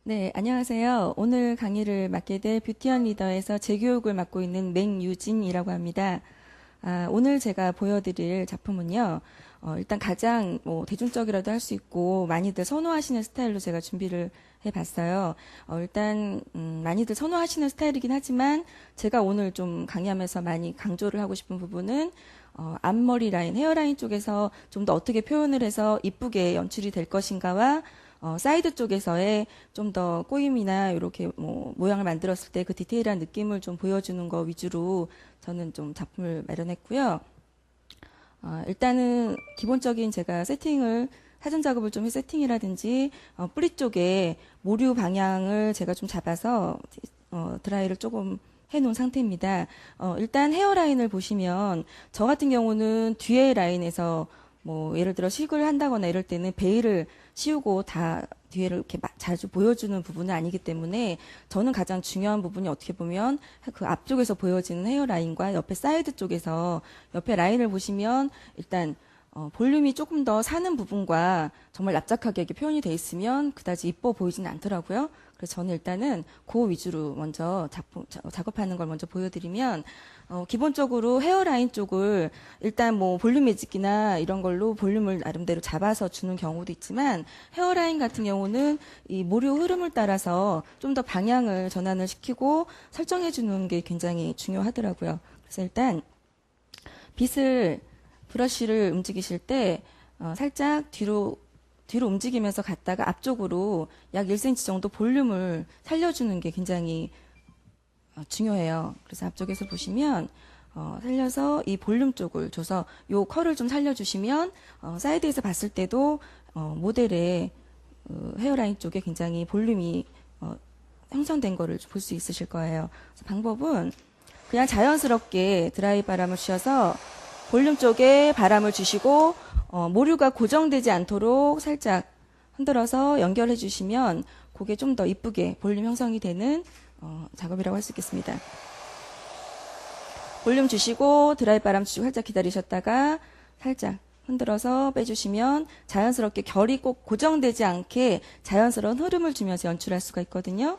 네, 안녕하세요. 오늘 강의를 맡게 될 뷰티원 리더에서 재교육을 맡고 있는 맹유진이라고 합니다. 오늘 제가 보여드릴 작품은요, 일단 가장 대중적이라도 할 수 있고 많이들 선호하시는 스타일로 제가 준비를 해봤어요. 일단 많이들 선호하시는 스타일이긴 하지만 제가 오늘 좀 강의하면서 많이 강조를 하고 싶은 부분은 앞머리 라인, 헤어라인 쪽에서 좀 더 어떻게 표현을 해서 이쁘게 연출이 될 것인가와 사이드 쪽에서의 좀 더 꼬임이나 이렇게 모양을 만들었을 때 그 디테일한 느낌을 좀 보여주는 거 위주로 저는 좀 작품을 마련했고요. 일단은 기본적인 제가 사전 작업을 좀 세팅이라든지 뿌리 쪽에 모류 방향을 제가 좀 잡아서 드라이를 조금 해놓은 상태입니다. 일단 헤어라인을 보시면 저 같은 경우는 뒤에 라인에서 예를 들어 식을 한다거나 이럴 때는 베일을 씌우고 다 뒤에를 이렇게 자주 보여주는 부분은 아니기 때문에 저는 가장 중요한 부분이 어떻게 보면 그 앞쪽에서 보여지는 헤어라인과 옆에 사이드 쪽에서 옆에 라인을 보시면 일단 볼륨이 조금 더 사는 부분과 정말 납작하게 이렇게 표현이 돼 있으면 그다지 이뻐 보이지는 않더라고요. 그래서 저는 일단은 그 위주로 먼저 작업하는 걸 먼저 보여드리면 기본적으로 헤어라인 쪽을 일단 볼륨 매직기나 이런 걸로 볼륨을 나름대로 잡아서 주는 경우도 있지만 헤어라인 같은 경우는 이 모류 흐름을 따라서 좀 더 방향을 전환을 시키고 설정해 주는 게 굉장히 중요하더라고요. 그래서 일단 브러쉬를 움직이실 때 살짝 뒤로 움직이면서 갔다가 앞쪽으로 약 1cm 정도 볼륨을 살려주는 게 굉장히 중요해요. 그래서 앞쪽에서 보시면 살려서 이 볼륨 쪽을 줘서 요 컬을 좀 살려주시면 사이드에서 봤을 때도 모델의 헤어라인 쪽에 굉장히 볼륨이 형성된 거를 볼 수 있으실 거예요. 그래서 방법은 그냥 자연스럽게 드라이 바람을 쉬어서 볼륨 쪽에 바람을 주시고 모류가 고정되지 않도록 살짝 흔들어서 연결해 주시면 그게 좀 더 이쁘게 볼륨 형성이 되는 작업이라고 할 수 있겠습니다. 볼륨 주시고 드라이 바람 주시고 살짝 기다리셨다가 살짝 흔들어서 빼주시면 자연스럽게 결이 꼭 고정되지 않게 자연스러운 흐름을 주면서 연출할 수가 있거든요.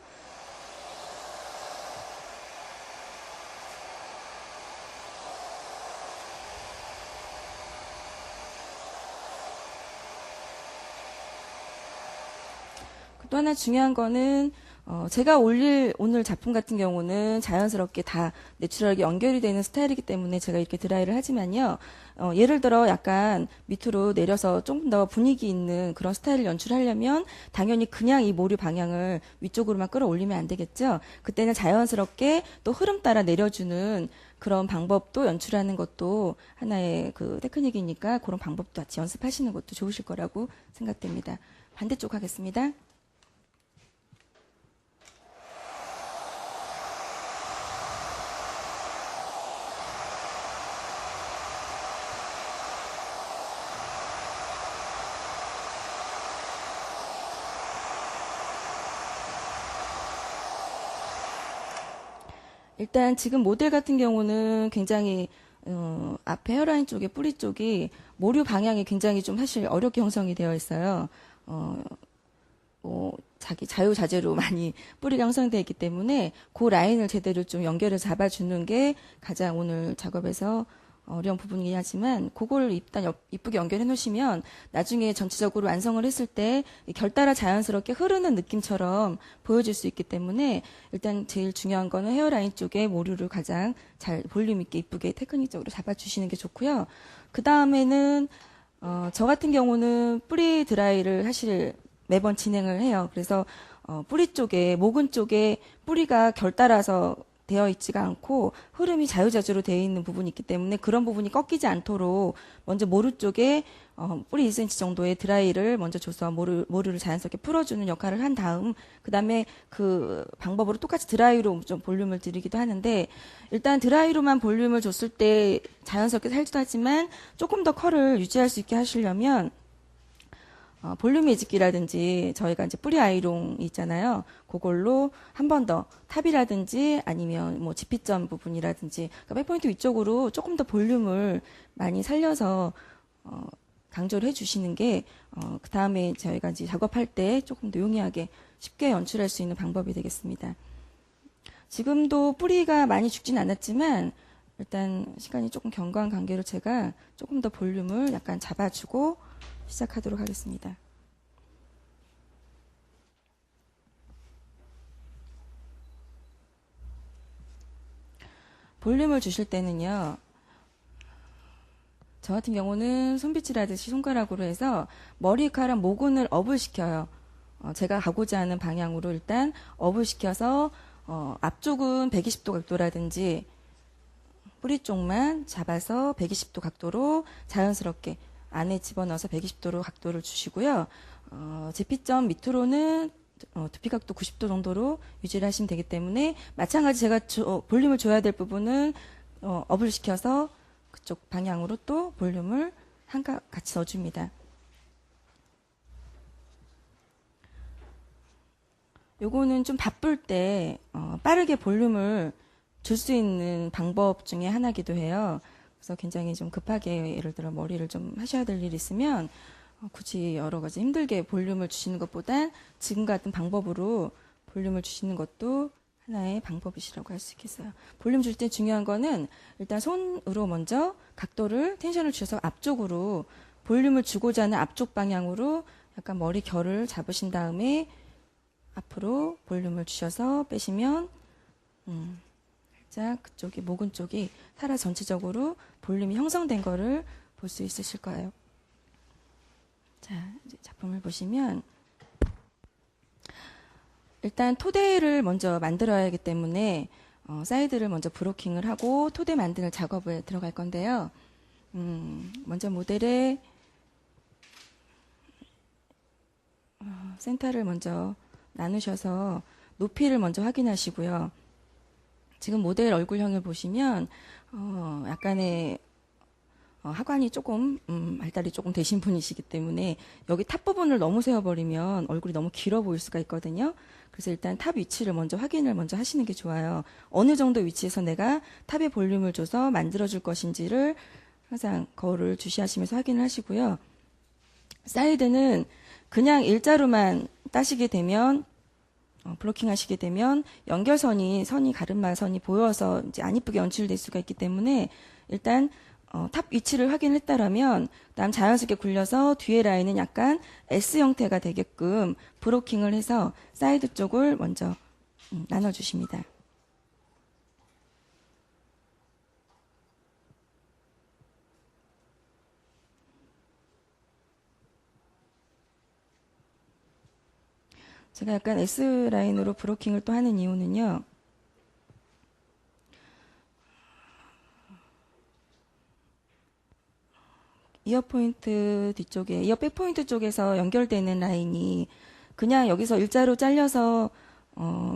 또 하나 중요한 거는 제가 올릴 오늘 작품 같은 경우는 자연스럽게 다 내추럴하게 연결이 되는 스타일이기 때문에 제가 이렇게 드라이를 하지만요. 예를 들어 약간 밑으로 내려서 좀 더 분위기 있는 그런 스타일을 연출하려면 당연히 그냥 이 모류 방향을 위쪽으로만 끌어올리면 안 되겠죠. 그때는 자연스럽게 또 흐름 따라 내려주는 그런 방법도 연출하는 것도 하나의 그 테크닉이니까 그런 방법도 같이 연습하시는 것도 좋으실 거라고 생각됩니다. 반대쪽 하겠습니다. 일단 지금 모델 같은 경우는 굉장히 앞에 헤어라인 쪽에 뿌리 쪽이 모류 방향이 굉장히 좀 사실 어렵게 형성이 되어 있어요. 자기 자유자재로 많이 뿌리가 형성되어 있기 때문에 그 라인을 제대로 좀 연결해서 잡아주는 게 가장 오늘 작업에서 어려운 부분이긴 하지만 그걸 일단 이쁘게 연결해 놓으시면 나중에 전체적으로 완성을 했을 때 결 따라 자연스럽게 흐르는 느낌처럼 보여질 수 있기 때문에 일단 제일 중요한 거는 헤어라인 쪽에 모류를 가장 잘 볼륨 있게 이쁘게 테크닉적으로 잡아주시는 게 좋고요. 그 다음에는 저 같은 경우는 뿌리 드라이를 사실 매번 진행을 해요. 그래서 뿌리 쪽에 모근 쪽에 뿌리가 결 따라서 되어 있지가 않고 흐름이 자유자재로 되어 있는 부분이 있기 때문에 그런 부분이 꺾이지 않도록 먼저 모루 쪽에 뿌리 2cm 정도의 드라이를 먼저 줘서 모루를 자연스럽게 풀어주는 역할을 한 다음 그 다음에 그 방법으로 똑같이 드라이로 좀 볼륨을 드리기도 하는데 일단 드라이로만 볼륨을 줬을 때 자연스럽게 살지도 하지만 조금 더 컬을 유지할 수 있게 하시려면 볼륨 매직기라든지 저희가 이제 뿌리 아이롱 있잖아요. 그걸로 한 번 더 탑이라든지 아니면 지피점 부분이라든지 그러니까 백포인트 위쪽으로 조금 더 볼륨을 많이 살려서 강조를 해주시는 게 그 다음에 저희가 이제 작업할 때 조금 더 용이하게 쉽게 연출할 수 있는 방법이 되겠습니다. 지금도 뿌리가 많이 죽진 않았지만 일단 시간이 조금 경과한 관계로 제가 조금 더 볼륨을 약간 잡아주고 시작하도록 하겠습니다. 볼륨을 주실 때는요, 저 같은 경우는 손빗질하듯이 손가락으로 해서 머리카락 모근을 업을 시켜요. 제가 가고자 하는 방향으로 일단 업을 시켜서 앞쪽은 120도 각도라든지 뿌리 쪽만 잡아서 120도 각도로 자연스럽게 안에 집어넣어서 120도로 각도를 주시고요. 제피점 밑으로는 두피 각도 90도 정도로 유지를 하시면 되기 때문에 마찬가지 제가 볼륨을 줘야 될 부분은 업을 시켜서 그쪽 방향으로 또 볼륨을 같이 넣어줍니다. 요거는 좀 바쁠 때 빠르게 볼륨을 줄 수 있는 방법 중에 하나이기도 해요. 그래서 굉장히 좀 급하게 예를 들어 머리를 좀 하셔야 될 일이 있으면 굳이 여러 가지 힘들게 볼륨을 주시는 것보다 지금 같은 방법으로 볼륨을 주시는 것도 하나의 방법이시라고 할 수 있겠어요. 볼륨 줄 때 중요한 거는 일단 손으로 먼저 각도를 텐션을 주셔서 앞쪽으로 볼륨을 주고자 하는 앞쪽 방향으로 약간 머리 결을 잡으신 다음에 앞으로 볼륨을 주셔서 빼시면 살짝 그쪽이 모근 쪽이 타라 전체적으로 볼륨이 형성된 거를 볼 수 있으실 거예요. 자, 이제 작품을 보시면 일단 토대를 먼저 만들어야 하기 때문에 사이드를 먼저 브로킹을 하고 토대 만드는 작업에 들어갈 건데요. 먼저 모델의 센터를 먼저 나누셔서 높이를 먼저 확인하시고요. 지금 모델 얼굴형을 보시면 약간의 하관이 조금 발달이 조금 되신 분이시기 때문에 여기 탑 부분을 너무 세워버리면 얼굴이 너무 길어 보일 수가 있거든요. 그래서 일단 탑 위치를 먼저 확인을 먼저 하시는 게 좋아요. 어느 정도 위치에서 내가 탑에 볼륨을 줘서 만들어줄 것인지를 항상 거울을 주시하시면서 확인을 하시고요. 사이드는 그냥 일자로만 따시게 되면 블로킹 하시게 되면 연결선이 가르마선이 보여서 이제 안 이쁘게 연출될 수가 있기 때문에 일단 탑 위치를 확인했다라면 그다음 자연스럽게 굴려서 뒤에 라인은 약간 S 형태가 되게끔 브로킹을 해서 사이드 쪽을 먼저 나눠주십니다. 제가 약간 S라인으로 브로킹을 또 하는 이유는요. 이어 포인트 뒤쪽에, 이어 백 포인트 쪽에서 연결되는 라인이 그냥 여기서 일자로 잘려서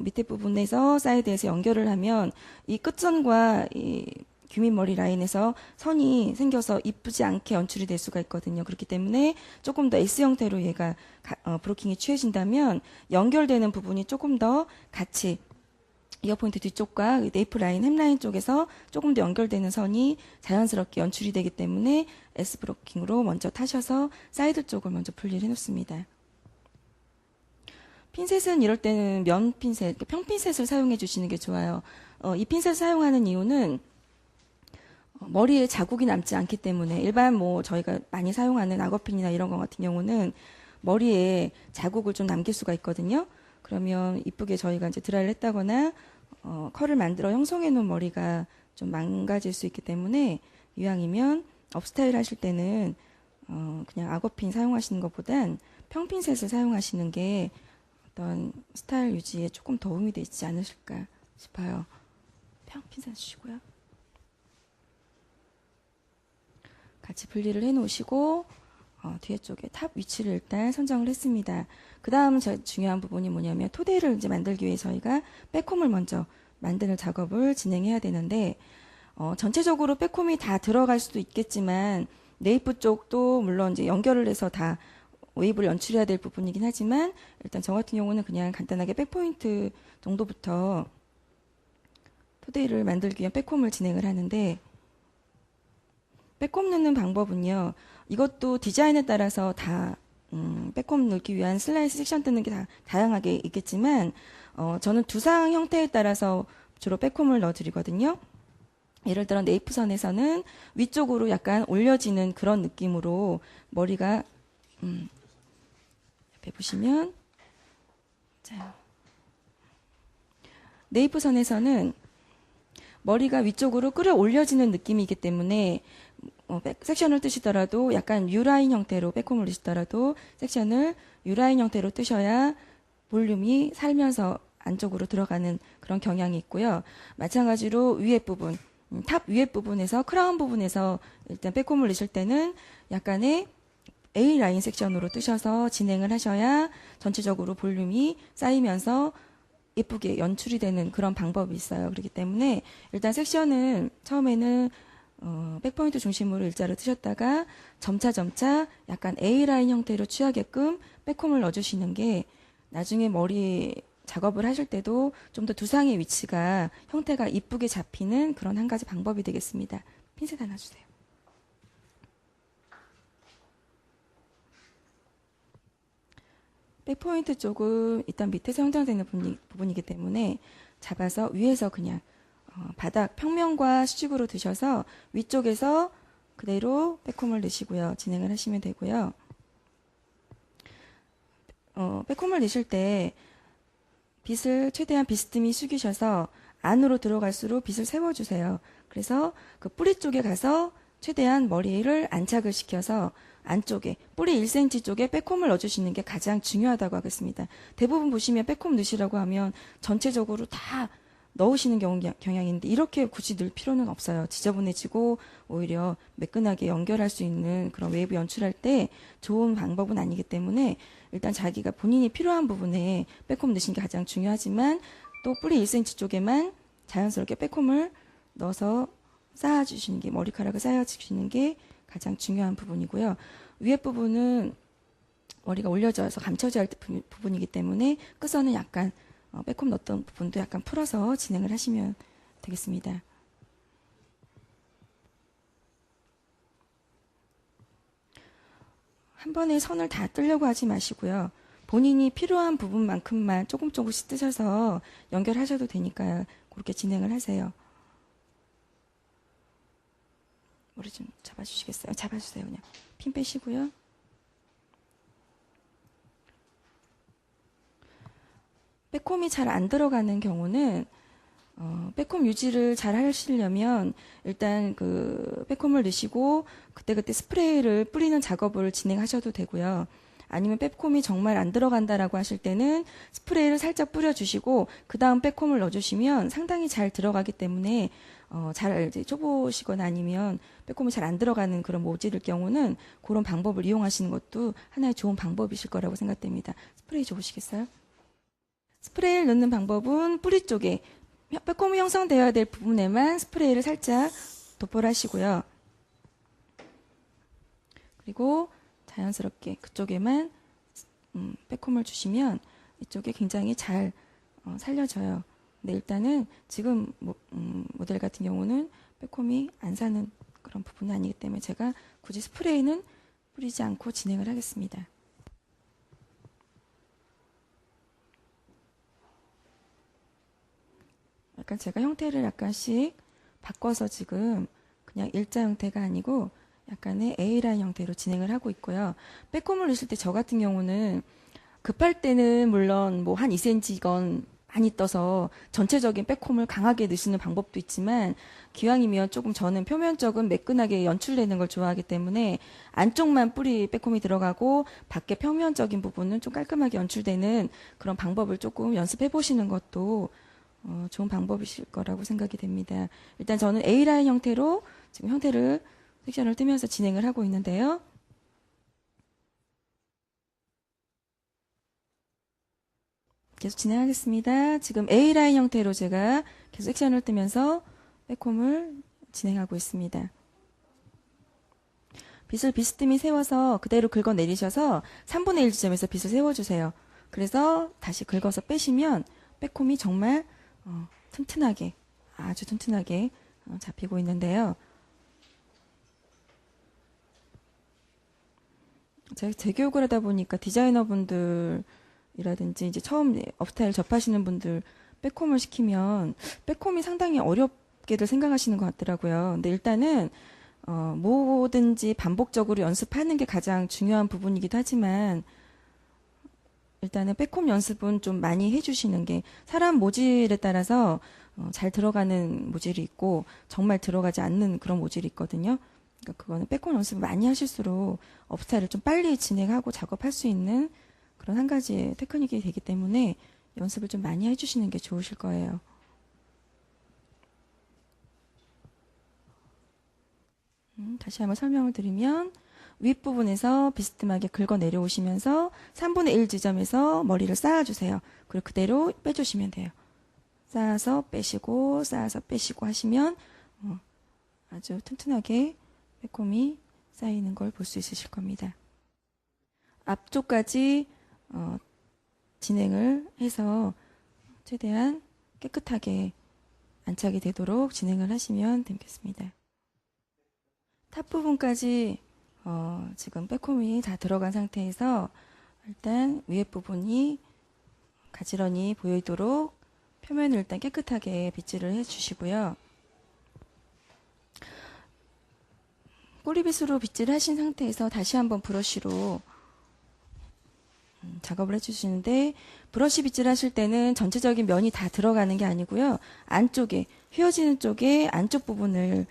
밑에 부분에서 사이드에서 연결을 하면 이 끝선과 이 규민머리 라인에서 선이 생겨서 이쁘지 않게 연출이 될 수가 있거든요. 그렇기 때문에 조금 더 S 형태로 얘가 브로킹이 취해진다면 연결되는 부분이 조금 더 같이 이어포인트 뒤쪽과 네이프 라인, 햄라인 쪽에서 조금 더 연결되는 선이 자연스럽게 연출이 되기 때문에 S 브로킹으로 먼저 타셔서 사이드 쪽을 먼저 분리를 해놓습니다. 핀셋은 이럴 때는 면 핀셋, 평핀셋을 사용해 주시는 게 좋아요. 이 핀셋을 사용하는 이유는 머리에 자국이 남지 않기 때문에 일반 저희가 많이 사용하는 악어핀이나 이런 것 같은 경우는 머리에 자국을 좀 남길 수가 있거든요. 그러면 이쁘게 저희가 이제 드라이를 했다거나 컬을 만들어 형성해 놓은 머리가 좀 망가질 수 있기 때문에 이왕이면 업스타일 하실 때는 그냥 악어핀 사용하시는 것보단 평핀셋을 사용하시는 게 어떤 스타일 유지에 조금 도움이 되지 않으실까 싶어요. 평핀셋 주시고요. 같이 분리를 해 놓으시고 뒤에 쪽에 탑 위치를 일단 선정을 했습니다. 그 다음 중요한 부분이 뭐냐면 토대를 이제 만들기 위해 저희가 백홈을 먼저 만드는 작업을 진행해야 되는데 전체적으로 백홈이 다 들어갈 수도 있겠지만 네이프 쪽도 물론 이제 연결을 해서 다 웨이브를 연출해야 될 부분이긴 하지만 일단 저 같은 경우는 그냥 간단하게 백포인트 정도부터 토대를 만들기 위한 백홈을 진행을 하는데 백홈 넣는 방법은요. 이것도 디자인에 따라서 다 백홈 넣기 위한 슬라이스 섹션 뜨는 게 다 다양하게 있겠지만 저는 두상 형태에 따라서 주로 백홈을 넣어드리거든요. 예를 들어 네이프선에서는 위쪽으로 약간 올려지는 그런 느낌으로 머리가 옆에 보시면 자, 네이프선에서는 머리가 위쪽으로 끌어올려지는 느낌이기 때문에 섹션을 뜨시더라도 약간 U라인 형태로 백홈을 넣으시더라도 섹션을 U라인 형태로 뜨셔야 볼륨이 살면서 안쪽으로 들어가는 그런 경향이 있고요. 마찬가지로 위에 부분, 탑 위에 부분에서 크라운 부분에서 일단 백홈을 넣으실 때는 약간의 A라인 섹션으로 뜨셔서 진행을 하셔야 전체적으로 볼륨이 쌓이면서 예쁘게 연출이 되는 그런 방법이 있어요. 그렇기 때문에 일단 섹션은 처음에는 백포인트 중심으로 일자로 뜨셨다가 점차 약간 A라인 형태로 취하게끔 백홈을 넣어주시는 게 나중에 머리 작업을 하실 때도 좀 더 두상의 위치가 형태가 이쁘게 잡히는 그런 한 가지 방법이 되겠습니다. 핀셋 하나 주세요. 백포인트 쪽은 일단 밑에서 형성되는 부분이기 때문에 잡아서 위에서 그냥 바닥 평면과 수직으로 드셔서 위쪽에서 그대로 백홈을 넣으시고요. 진행을 하시면 되고요. 백홈을 넣으실 때 빗을 최대한 비스듬히 숙이셔서 안으로 들어갈수록 빗을 세워주세요. 그래서 그 뿌리 쪽에 가서 최대한 머리를 안착을 시켜서 안쪽에 뿌리 1cm 쪽에 백홈을 넣어주시는 게 가장 중요하다고 하겠습니다. 대부분 보시면 백홈 넣으시라고 하면 전체적으로 다 넣으시는 경향인데 이렇게 굳이 넣을 필요는 없어요. 지저분해지고 오히려 매끈하게 연결할 수 있는 그런 웨이브 연출할 때 좋은 방법은 아니기 때문에 일단 자기가 본인이 필요한 부분에 백홈 넣으시는 게 가장 중요하지만 또 뿌리 1cm 쪽에만 자연스럽게 백홈을 넣어서 쌓아주시는 게 머리카락을 쌓아주시는 게 가장 중요한 부분이고요. 위에 부분은 머리가 올려져서 감춰져야 할 부분이기 때문에 끝선은 약간 백홈 넣었던 부분도 약간 풀어서 진행을 하시면 되겠습니다. 한 번에 선을 다 뜨려고 하지 마시고요. 본인이 필요한 부분만큼만 조금씩 뜨셔서 연결하셔도 되니까 그렇게 진행을 하세요. 머리 좀 잡아주시겠어요? 잡아주세요. 그냥 핀 빼시고요. 백홈이 잘 안 들어가는 경우는 백홈 유지를 잘 하시려면 일단 그 백홈을 넣으시고 그때그때 스프레이를 뿌리는 작업을 진행하셔도 되고요. 아니면 백홈이 정말 안 들어간다라고 하실 때는 스프레이를 살짝 뿌려주시고 그 다음 백홈을 넣어주시면 상당히 잘 들어가기 때문에 잘 이제 초보시거나 아니면 백홈이 잘 안 들어가는 그런 모질일 경우는 그런 방법을 이용하시는 것도 하나의 좋은 방법이실 거라고 생각됩니다. 스프레이 줘보시겠어요? 스프레이를 넣는 방법은 뿌리 쪽에 백홈이 형성되어야 될 부분에만 스프레이를 살짝 도포를 하시고요. 그리고 자연스럽게 그쪽에만 백홈을 주시면 이쪽에 굉장히 잘 살려져요. 근데 일단은 지금 모델 같은 경우는 백홈이 안 사는 그런 부분이 아니기 때문에 제가 굳이 스프레이는 뿌리지 않고 진행을 하겠습니다. 약간 제가 형태를 약간씩 바꿔서 지금 그냥 일자 형태가 아니고 약간의 A라인 형태로 진행을 하고 있고요. 백홈을 넣으실 때 저 같은 경우는 급할 때는 물론 뭐 한 2cm건 많이 떠서 전체적인 백홈을 강하게 넣으시는 방법도 있지만 기왕이면 조금 저는 표면적은 매끈하게 연출되는 걸 좋아하기 때문에 안쪽만 뿌리 백홈이 들어가고 밖에 표면적인 부분은 좀 깔끔하게 연출되는 그런 방법을 조금 연습해 보시는 것도 좋은 방법이실 거라고 생각이 됩니다. 일단 저는 A라인 형태로 지금 형태를 섹션을 뜨면서 진행을 하고 있는데요. 계속 진행하겠습니다. 지금 A라인 형태로 제가 계속 섹션을 뜨면서 백홈을 진행하고 있습니다. 빗을 비스듬히 세워서 그대로 긁어내리셔서 3분의 1 지점에서 빗을 세워주세요. 그래서 다시 긁어서 빼시면 백홈이 정말 튼튼하게 아주 튼튼하게 잡히고 있는데요. 제가 재교육을 하다 보니까 디자이너분들이라든지 이제 처음 업스타일 접하시는 분들 백홈을 시키면 백홈이 상당히 어렵게들 생각하시는 것 같더라고요. 근데 일단은 뭐든지 반복적으로 연습하는 게 가장 중요한 부분이기도 하지만 일단은 백홈 연습은 좀 많이 해주시는 게 사람 모질에 따라서 잘 들어가는 모질이 있고 정말 들어가지 않는 그런 모질이 있거든요. 그러니까 그거는 백홈 연습을 많이 하실수록 업스타일을 좀 빨리 진행하고 작업할 수 있는 그런 한 가지의 테크닉이 되기 때문에 연습을 좀 많이 해주시는 게 좋으실 거예요. 다시 한번 설명을 드리면 윗부분에서 비스듬하게 긁어 내려오시면서 3분의 1 지점에서 머리를 쌓아주세요. 그리고 그대로 빼주시면 돼요. 쌓아서 빼시고 쌓아서 빼시고 하시면 아주 튼튼하게 빼꼼이 쌓이는 걸 볼 수 있으실 겁니다. 앞쪽까지 진행을 해서 최대한 깨끗하게 안착이 되도록 진행을 하시면 되겠습니다. 탑 부분까지 지금 빼꼼이 다 들어간 상태에서 일단 위에 부분이 가지런히 보이도록 표면을 일단 깨끗하게 빗질을 해주시고요. 꼬리빗으로 빗질을 하신 상태에서 다시 한번 브러쉬로 작업을 해주시는데 브러쉬 빗질 하실 때는 전체적인 면이 다 들어가는 게 아니고요. 안쪽에 휘어지는 쪽에 안쪽 부분을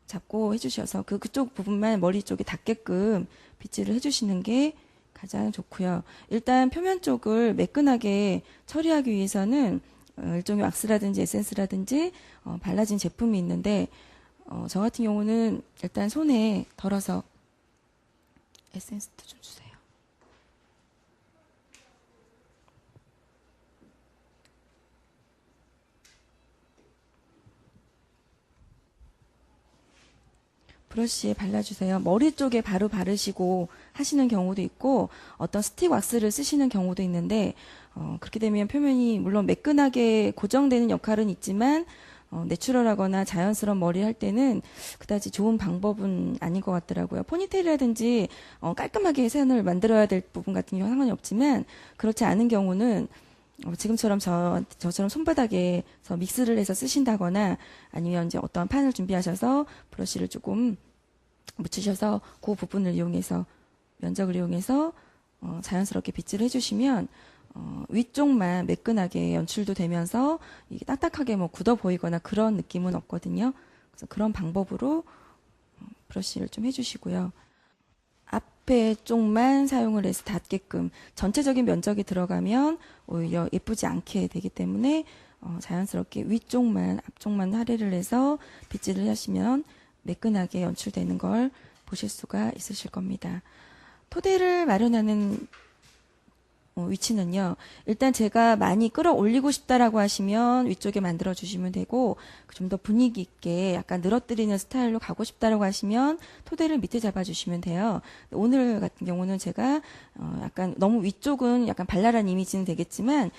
잡고 해주셔서 그쪽 부분만 머리 쪽에 닿게끔 빗질을 해주시는 게 가장 좋고요. 일단 표면 쪽을 매끈하게 처리하기 위해서는 일종의 왁스라든지 에센스라든지 발라진 제품이 있는데 저 같은 경우는 일단 손에 덜어서 에센스도 좀 주세요. 브러쉬에 발라주세요. 머리 쪽에 바로 바르시고 하시는 경우도 있고 어떤 스틱 왁스를 쓰시는 경우도 있는데 그렇게 되면 표면이 물론 매끈하게 고정되는 역할은 있지만 내추럴하거나 자연스러운 머리 할 때는 그다지 좋은 방법은 아닌 것 같더라고요. 포니테일이라든지 깔끔하게 세안을 만들어야 될 부분 같은 경우는 상관이 없지만 그렇지 않은 경우는 지금처럼 저처럼 손바닥에서 믹스를 해서 쓰신다거나 아니면 이제 어떤 판을 준비하셔서 브러쉬를 조금 묻히셔서 그 부분을 이용해서 면적을 이용해서 자연스럽게 빗질을 해주시면 위쪽만 매끈하게 연출도 되면서 이게 딱딱하게 뭐 굳어 보이거나 그런 느낌은 없거든요. 그래서 그런 방법으로 브러쉬를 좀 해주시고요. 앞에 쪽만 사용을 해서 닿게끔 전체적인 면적이 들어가면 오히려 예쁘지 않게 되기 때문에 자연스럽게 위쪽만 앞쪽만 할애를 해서 빗질을 하시면 매끈하게 연출되는 걸 보실 수가 있으실 겁니다. 토대를 마련하는 위치는요. 일단 제가 많이 끌어올리고 싶다라고 하시면 위쪽에 만들어 주시면 되고 좀 더 분위기 있게 약간 늘어뜨리는 스타일로 가고 싶다라고 하시면 토대를 밑에 잡아 주시면 돼요. 오늘 같은 경우는 제가 약간 너무 위쪽은 약간 발랄한 이미지는 되겠지만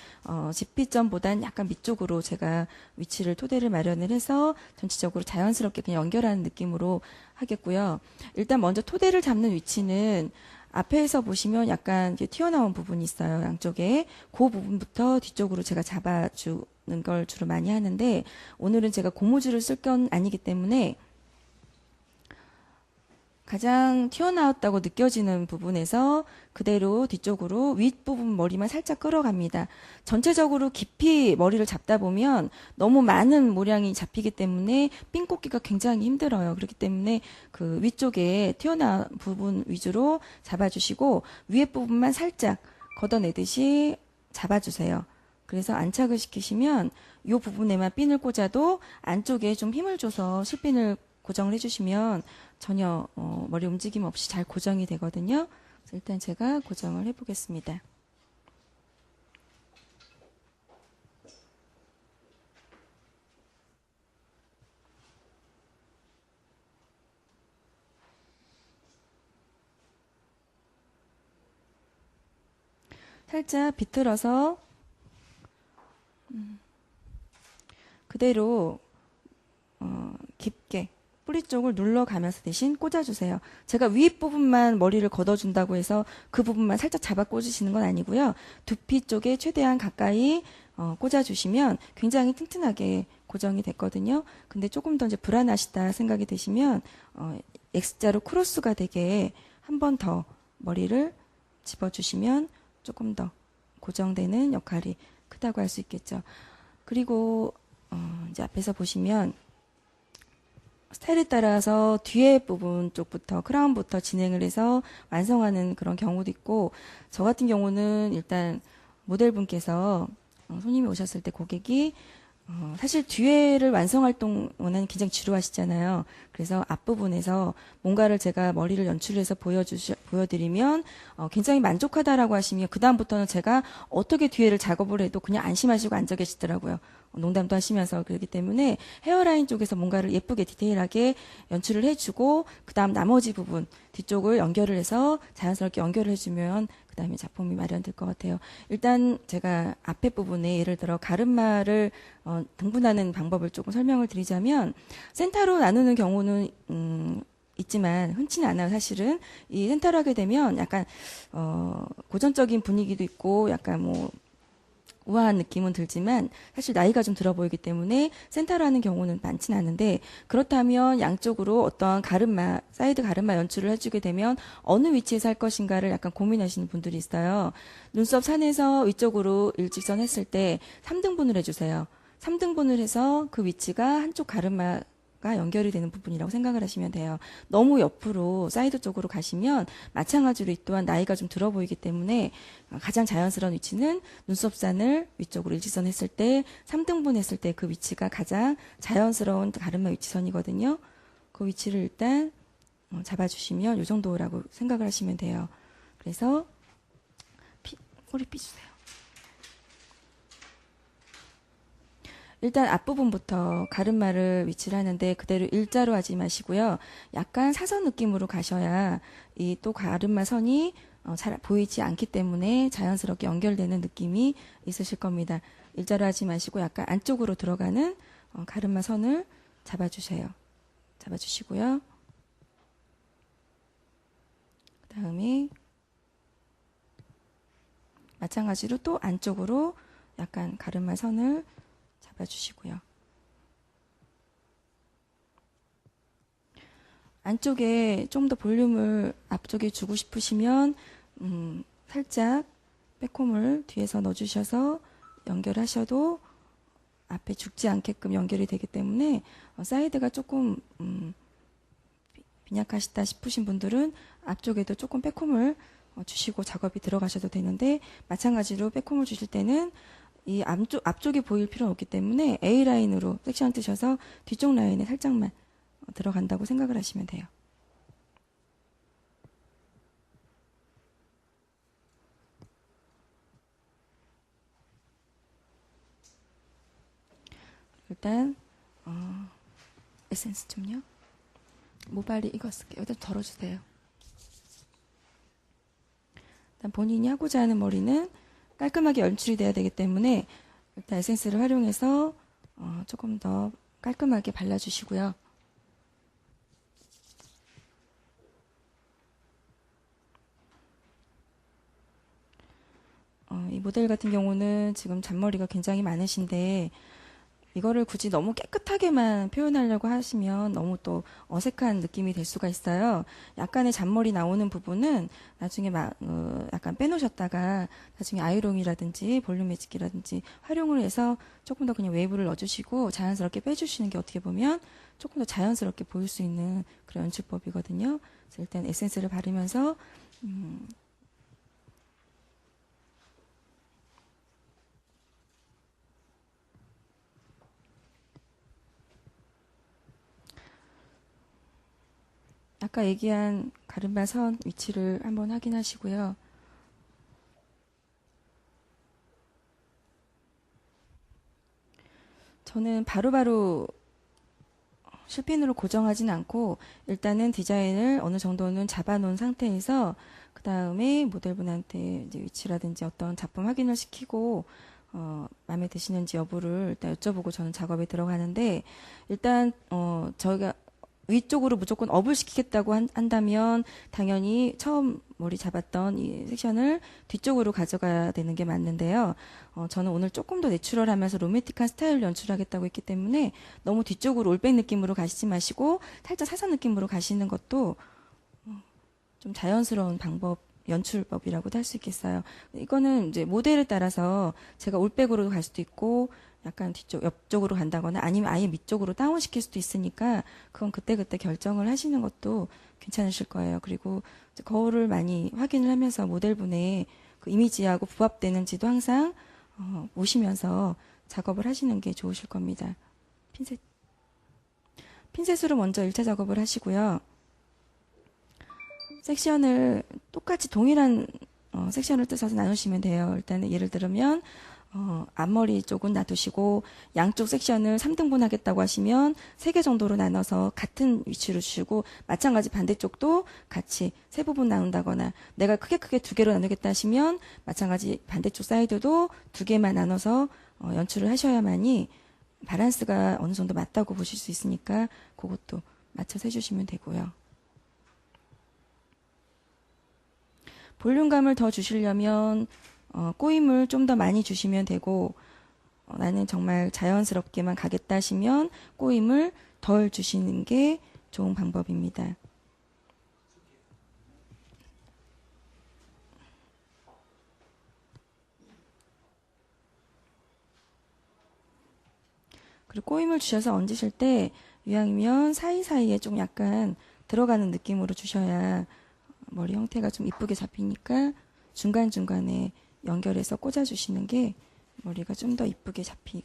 집피점보단 약간 밑쪽으로 제가 위치를 토대를 마련을 해서 전체적으로 자연스럽게 그냥 연결하는 느낌으로 하겠고요. 일단 먼저 토대를 잡는 위치는 앞에서 보시면 약간 튀어나온 부분이 있어요. 양쪽에. 그 부분부터 뒤쪽으로 제가 잡아주는 걸 주로 많이 하는데 오늘은 제가 고무줄을 쓸 건 아니기 때문에 가장 튀어나왔다고 느껴지는 부분에서 그대로 뒤쪽으로 윗부분 머리만 살짝 끌어갑니다. 전체적으로 깊이 머리를 잡다 보면 너무 많은 모량이 잡히기 때문에 핀 꽂기가 굉장히 힘들어요. 그렇기 때문에 그 위쪽에 튀어나온 부분 위주로 잡아주시고 위에 부분만 살짝 걷어내듯이 잡아주세요. 그래서 안착을 시키시면 이 부분에만 핀을 꽂아도 안쪽에 좀 힘을 줘서 실핀을 고정을 해주시면 전혀 머리 움직임 없이 잘 고정이 되거든요. 그래서 일단 제가 고정을 해보겠습니다. 살짝 비틀어서 그대로 깊게 뿌리 쪽을 눌러가면서 대신 꽂아주세요. 제가 윗부분만 머리를 걷어준다고 해서 그 부분만 살짝 잡아 꽂으시는 건 아니고요. 두피 쪽에 최대한 가까이 꽂아주시면 굉장히 튼튼하게 고정이 됐거든요. 근데 조금 더 이제 불안하시다 생각이 되시면 X자로 크로스가 되게 한 번 더 머리를 집어주시면 조금 더 고정되는 역할이 크다고 할 수 있겠죠. 그리고 이제 앞에서 보시면 스타일에 따라서 뒤에 부분 쪽부터 크라운부터 진행을 해서 완성하는 그런 경우도 있고, 저 같은 경우는 일단 모델분께서 손님이 오셨을 때 고객이 사실 뒤에를 완성할 동안은 굉장히 지루하시잖아요. 그래서 앞부분에서 뭔가를 제가 머리를 연출해서 보여드리면 굉장히 만족하다라고 하시면 그 다음부터는 제가 어떻게 뒤에를 작업을 해도 그냥 안심하시고 앉아 계시더라고요. 농담도 하시면서. 그렇기 때문에 헤어라인 쪽에서 뭔가를 예쁘게 디테일하게 연출을 해주고 그 다음 나머지 부분 뒤쪽을 연결을 해서 자연스럽게 연결을 해주면 그 다음에 작품이 마련될 것 같아요. 일단 제가 앞에 부분에 예를 들어 가르마를 등분하는 방법을 조금 설명을 드리자면, 센터로 나누는 경우는 있지만 흔치는 않아요. 사실은 이 센터로 하게 되면 약간 고전적인 분위기도 있고 약간 뭐 우아한 느낌은 들지만 사실 나이가 좀 들어 보이기 때문에 센터로 하는 경우는 많지는 않은데, 그렇다면 양쪽으로 어떤 가르마, 사이드 가르마 연출을 해주게 되면 어느 위치에서 할 것인가를 약간 고민하시는 분들이 있어요. 눈썹 산에서 위쪽으로 일직선 했을 때 3등분을 해주세요. 3등분을 해서 그 위치가 한쪽 가르마가 연결이 되는 부분이라고 생각을 하시면 돼요. 너무 옆으로 사이드 쪽으로 가시면 마찬가지로 이 또한 나이가 좀 들어 보이기 때문에 가장 자연스러운 위치는 눈썹산을 위쪽으로 일직선 했을 때 3등분 했을 때 그 위치가 가장 자연스러운 가르마 위치선이거든요. 그 위치를 일단 잡아주시면 이 정도라고 생각을 하시면 돼요. 그래서 꼬리 삐주세요. 일단 앞부분부터 가르마를 위치를 하는데 그대로 일자로 하지 마시고요. 약간 사선 느낌으로 가셔야 이 또 가르마 선이 잘 보이지 않기 때문에 자연스럽게 연결되는 느낌이 있으실 겁니다. 일자로 하지 마시고 약간 안쪽으로 들어가는 가르마 선을 잡아주세요. 잡아주시고요. 그 다음에 마찬가지로 또 안쪽으로 약간 가르마 선을 잡아주시고요. 안쪽에 좀 더 볼륨을 앞쪽에 주고 싶으시면 살짝 백홈을 뒤에서 넣어주셔서 연결하셔도 앞에 죽지 않게끔 연결이 되기 때문에 사이드가 조금 빈약하시다 싶으신 분들은 앞쪽에도 조금 백홈을 주시고 작업이 들어가셔도 되는데, 마찬가지로 백홈을 주실 때는 이 앞쪽이 보일 필요는 없기 때문에 A라인으로 섹션 뜨셔서 뒤쪽 라인에 살짝만 들어간다고 생각을 하시면 돼요. 일단 에센스 좀요. 모발이 익었을게요. 여기다 덜어주세요. 일단 본인이 하고자 하는 머리는 깔끔하게 연출이 돼야 되기 때문에 일단 에센스를 활용해서 조금 더 깔끔하게 발라주시고요. 이 모델 같은 경우는 지금 잔머리가 굉장히 많으신데 이거를 굳이 너무 깨끗하게만 표현하려고 하시면 너무 또 어색한 느낌이 될 수가 있어요. 약간의 잔머리 나오는 부분은 나중에 약간 빼놓으셨다가 나중에 아이롱이라든지 볼륨 매직기라든지 활용을 해서 조금 더 그냥 웨이브를 넣어주시고 자연스럽게 빼주시는 게 어떻게 보면 조금 더 자연스럽게 보일 수 있는 그런 연출법이거든요. 그래서 일단 에센스를 바르면서 아까 얘기한 가르마 선 위치를 한번 확인하시고요. 저는 바로바로 실핀으로 고정하진 않고 일단은 디자인을 어느 정도는 잡아놓은 상태에서 그 다음에 모델분한테 이제 위치라든지 어떤 작품 확인을 시키고 마음에 드시는지 여부를 일단 여쭤보고 저는 작업에 들어가는데, 일단 저희가 위쪽으로 무조건 업을 시키겠다고 한다면 당연히 처음 머리 잡았던 이 섹션을 뒤쪽으로 가져가야 되는 게 맞는데요. 저는 오늘 조금 더 내추럴하면서 로맨틱한 스타일을 연출하겠다고 했기 때문에 너무 뒤쪽으로 올백 느낌으로 가시지 마시고 살짝 사선 느낌으로 가시는 것도 좀 자연스러운 방법, 연출법이라고도 할 수 있겠어요. 이거는 이제 모델에 따라서 제가 올백으로 갈 수도 있고 약간 뒤쪽, 옆쪽으로 간다거나 아니면 아예 밑쪽으로 다운시킬 수도 있으니까 그건 그때그때 결정을 하시는 것도 괜찮으실 거예요. 그리고 거울을 많이 확인을 하면서 모델분의 그 이미지하고 부합되는지도 항상 보시면서 작업을 하시는 게 좋으실 겁니다. 핀셋으로 먼저 1차 작업을 하시고요. 섹션을 똑같이 동일한 섹션을 뜯어서 나누시면 돼요. 일단은 예를 들면 앞머리 쪽은 놔두시고 양쪽 섹션을 3등분 하겠다고 하시면 3개 정도로 나눠서 같은 위치로 주시고 마찬가지 반대쪽도 같이 3부분 나눈다거나 내가 크게 2개로 나누겠다 하시면 마찬가지 반대쪽 사이드도 2개만 나눠서 연출을 하셔야만이 밸런스가 어느 정도 맞다고 보실 수 있으니까 그것도 맞춰서 해주시면 되고요. 볼륨감을 더 주시려면 꼬임을 좀 더 많이 주시면 되고 나는 정말 자연스럽게만 가겠다 하시면 꼬임을 덜 주시는 게 좋은 방법입니다. 그리고 꼬임을 주셔서 얹으실 때 이왕이면 사이사이에 좀 약간 들어가는 느낌으로 주셔야 머리 형태가 좀 이쁘게 잡히니까 중간중간에 연결해서 꽂아주시는 게 머리가 좀 더 이쁘게 잡히는.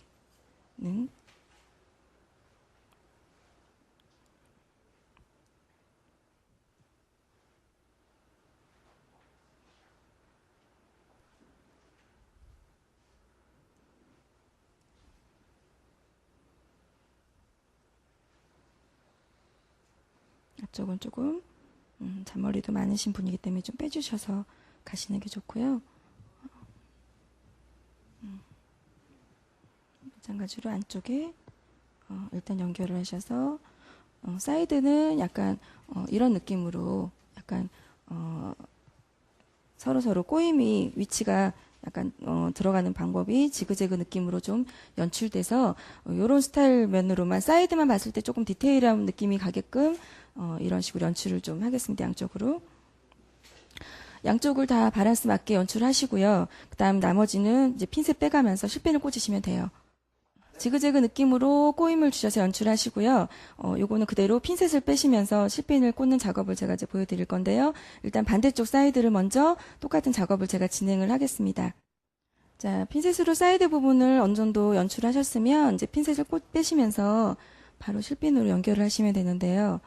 앞쪽은 조금 잔머리도 많으신 분이기 때문에 좀 빼주셔서 가시는 게 좋고요. 마찬가지로 안쪽에 일단 연결을 하셔서 사이드는 약간 이런 느낌으로 약간 서로 꼬임이 위치가 약간 들어가는 방법이 지그재그 느낌으로 좀 연출돼서 이런 스타일 면으로만 사이드만 봤을 때 조금 디테일한 느낌이 가게끔 이런 식으로 연출을 좀 하겠습니다. 양쪽을 다 밸런스 맞게 연출하시고요. 그 다음 나머지는 이제 핀셋 빼가면서 실핀을 꽂으시면 돼요. 지그재그 느낌으로 꼬임을 주셔서 연출하시고요. 요거는 그대로 핀셋을 빼시면서 실핀을 꽂는 작업을 제가 이제 보여드릴 건데요. 일단 반대쪽 사이드를 먼저 똑같은 작업을 제가 진행을 하겠습니다. 자, 핀셋으로 사이드 부분을 어느 정도 연출하셨으면 이제 핀셋을 빼시면서 바로 실핀으로 연결을 하시면 되는데요.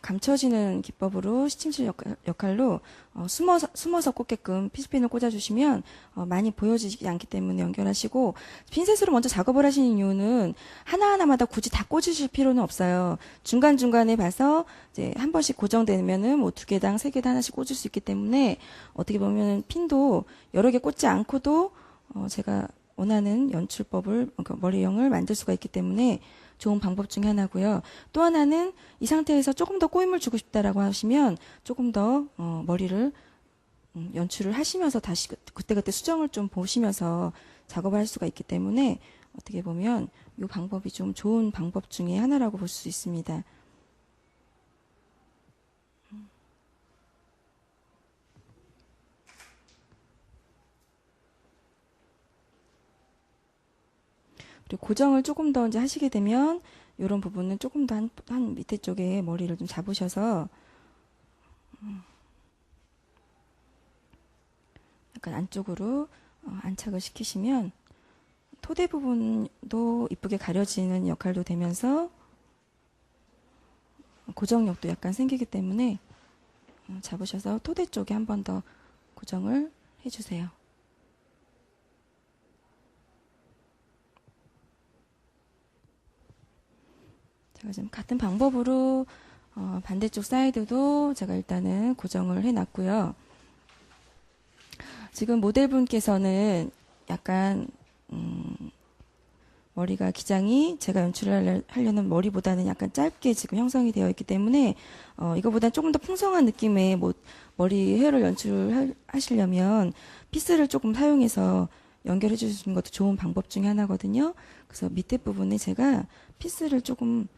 감춰지는 기법으로 시침실 역할로 숨어서 꽂게끔 피스핀을 꽂아주시면 많이 보여지지 않기 때문에 연결하시고 핀셋으로 먼저 작업을 하시는 이유는 하나하나마다 굳이 다 꽂으실 필요는 없어요. 중간중간에 봐서 이제 한 번씩 고정되면은 뭐 2개당 3개당 하나씩 꽂을 수 있기 때문에 어떻게 보면 핀도 여러 개 꽂지 않고도 제가 원하는 연출법을 머리형을 만들 수가 있기 때문에 좋은 방법 중에 하나고요. 또 하나는 이 상태에서 조금 더 꼬임을 주고 싶다라고 하시면 조금 더 머리를 연출을 하시면서 다시 그때그때 수정을 좀 보시면서 작업을 할 수가 있기 때문에 어떻게 보면 이 방법이 좀 좋은 방법 중에 하나라고 볼 수 있습니다. 그리고 고정을 조금 더 이제 하시게 되면 이런 부분은 조금 더 한 밑에 쪽에 머리를 좀 잡으셔서 약간 안쪽으로 안착을 시키시면 토대 부분도 이쁘게 가려지는 역할도 되면서 고정력도 약간 생기기 때문에 잡으셔서 토대 쪽에 한 번 더 고정을 해주세요. 제가 지금 같은 방법으로 반대쪽 사이드도 제가 일단은 고정을 해놨고요. 지금 모델분께서는 약간 머리가 기장이 제가 연출을 하려는 머리보다는 약간 짧게 지금 형성이 되어 있기 때문에 이거보다 조금 더 풍성한 느낌의 뭐 머리 헤어를 연출하시려면 피스를 조금 사용해서 연결해 주시는 것도 좋은 방법 중에 하나거든요. 그래서 밑에 부분에 제가 피스를 조금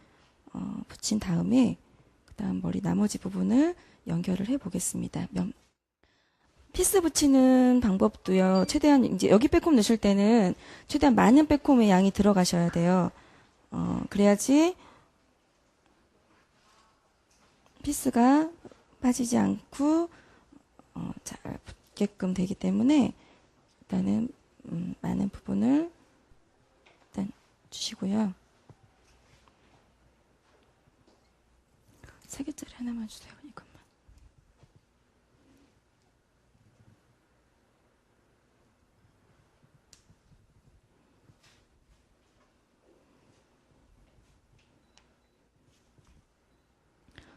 붙인 다음에 그다음 머리 나머지 부분을 연결을 해 보겠습니다. 피스 붙이는 방법도요. 최대한 이제 여기 백홈 넣으실 때는 최대한 많은 백홈의 양이 들어가셔야 돼요. 그래야지 피스가 빠지지 않고 잘 붙게끔 되기 때문에 일단은 많은 부분을 일단 주시고요. 3개짜리 하나만 주세요. 이것만.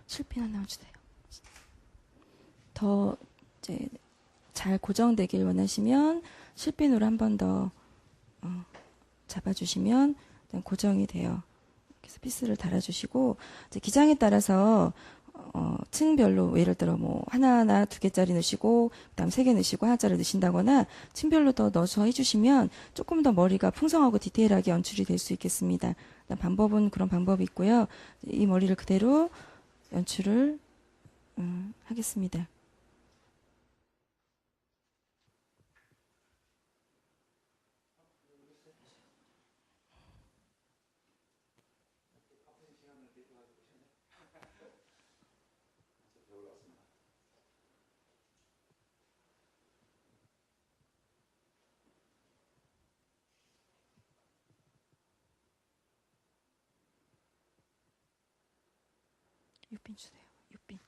실핀 하나 주세요. 더 이제 잘 고정되길 원하시면 실핀으로 한 번 더 잡아주시면 고정이 돼요. 그래서 피스를 달아주시고 이제 기장에 따라서 층별로 예를 들어 뭐 하나하나 2개짜리 넣으시고 그다음 3개 넣으시고 하나짜리 넣으신다거나 층별로 더 넣어서 해주시면 조금 더 머리가 풍성하고 디테일하게 연출이 될 수 있겠습니다. 방법은 그런 방법이 있고요. 이 머리를 그대로 연출을 하겠습니다. 육빈 주세요. 육빈.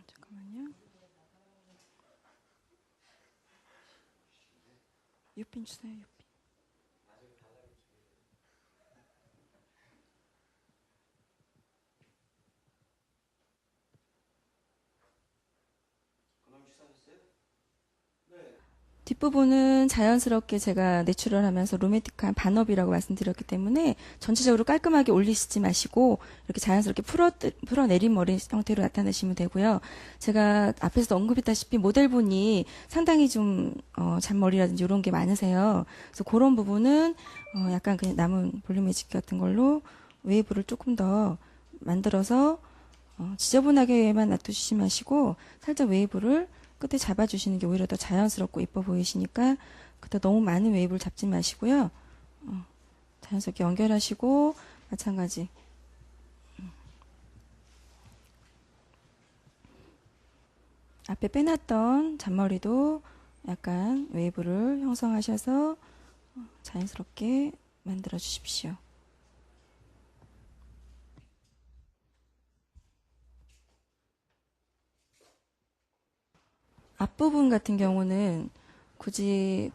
잠깐만요. 육빈 주세요. 육빈. 뒷부분은 자연스럽게 제가 내추럴하면서 로맨틱한 반업이라고 말씀드렸기 때문에 전체적으로 깔끔하게 올리시지 마시고 이렇게 자연스럽게 풀어내린 머리 형태로 나타내시면 되고요. 제가 앞에서도 언급했다시피 모델분이 상당히 좀 잔머리라든지 이런 게 많으세요. 그래서 그런 부분은 약간 그냥 남은 볼륨 매직 같은 걸로 웨이브를 조금 더 만들어서 지저분하게만 놔두시지 마시고 살짝 웨이브를 끝에 잡아주시는 게 오히려 더 자연스럽고 예뻐 보이시니까 그때 너무 많은 웨이브를 잡지 마시고요. 자연스럽게 연결하시고 마찬가지 앞에 빼놨던 잔머리도 약간 웨이브를 형성하셔서 자연스럽게 만들어 주십시오. 앞부분 같은 경우는 굳이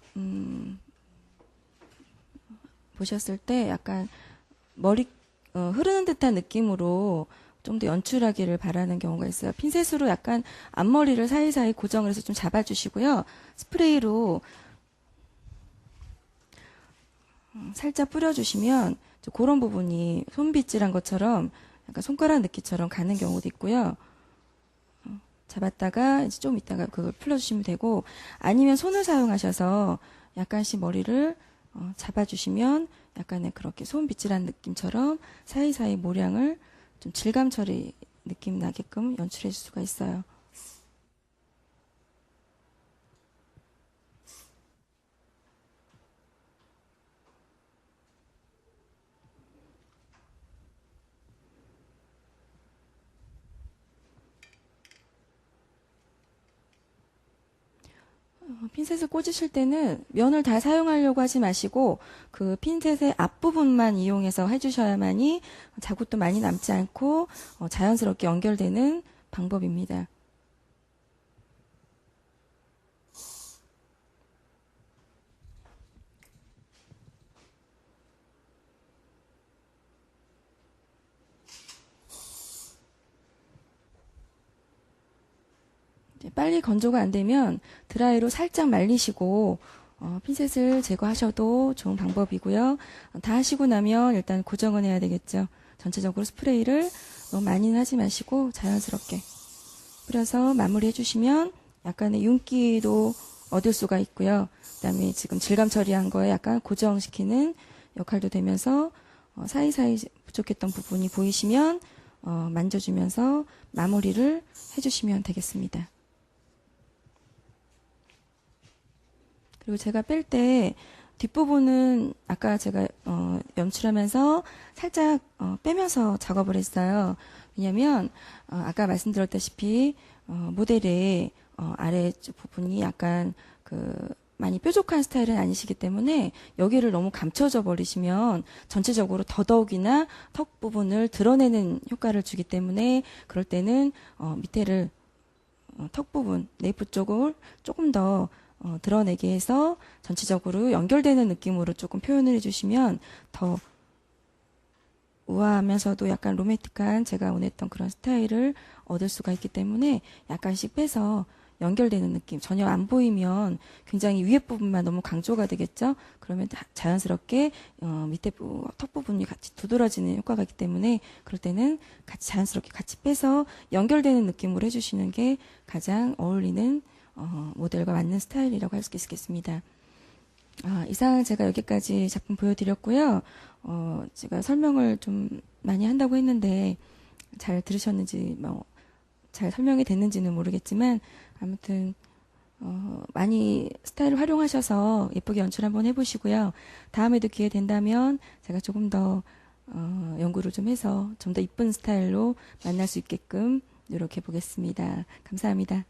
보셨을 때 약간 머리 흐르는 듯한 느낌으로 좀 더 연출하기를 바라는 경우가 있어요. 핀셋으로 약간 앞머리를 사이사이 고정을 해서 좀 잡아주시고요. 스프레이로 살짝 뿌려주시면 그런 부분이 손빗질한 것처럼 약간 손가락 느낌처럼 가는 경우도 있고요. 잡았다가 이제 좀 있다가 그걸 풀어주시면 되고, 아니면 손을 사용하셔서 약간씩 머리를 잡아주시면 약간의 그렇게 손빗질한 느낌처럼 사이사이 모량을 좀 질감 처리 느낌 나게끔 연출해 줄 수가 있어요. 핀셋을 꽂으실 때는 면을 다 사용하려고 하지 마시고 그 핀셋의 앞부분만 이용해서 해주셔야만이 자국도 많이 남지 않고 자연스럽게 연결되는 방법입니다. 빨리 건조가 안 되면 드라이로 살짝 말리시고 핀셋을 제거하셔도 좋은 방법이고요. 다 하시고 나면 일단 고정은 해야 되겠죠. 전체적으로 스프레이를 너무 많이는 하지 마시고 자연스럽게 뿌려서 마무리 해주시면 약간의 윤기도 얻을 수가 있고요. 그 다음에 지금 질감 처리한 거에 약간 고정시키는 역할도 되면서 사이사이 부족했던 부분이 보이시면 만져주면서 마무리를 해주시면 되겠습니다. 그리고 제가 뺄 때 뒷부분은 아까 제가 연출하면서 살짝 빼면서 작업을 했어요. 왜냐면 아까 말씀드렸다시피 모델의 아래 부분이 약간 많이 뾰족한 스타일은 아니시기 때문에 여기를 너무 감춰져 버리시면 전체적으로 더더욱이나 턱 부분을 드러내는 효과를 주기 때문에 그럴 때는 밑에를 턱 부분, 네이프 쪽을 조금 더 드러내게 해서 전체적으로 연결되는 느낌으로 조금 표현을 해주시면 더 우아하면서도 약간 로맨틱한 제가 원했던 그런 스타일을 얻을 수가 있기 때문에 약간씩 빼서 연결되는 느낌, 전혀 안 보이면 굉장히 위에 부분만 너무 강조가 되겠죠. 그러면 자연스럽게 밑에 턱 부분이 같이 두드러지는 효과가 있기 때문에 그럴 때는 같이 자연스럽게 같이 빼서 연결되는 느낌으로 해주시는 게 가장 어울리는 모델과 맞는 스타일이라고 할 수 있겠습니다. 이상 제가 여기까지 작품 보여드렸고요. 제가 설명을 좀 많이 한다고 했는데 잘 들으셨는지 잘 설명이 됐는지는 모르겠지만 아무튼 많이 스타일을 활용하셔서 예쁘게 연출 한번 해보시고요. 다음에도 기회 된다면 제가 조금 더 연구를 좀 해서 좀 더 이쁜 스타일로 만날 수 있게끔 노력해 보겠습니다. 감사합니다.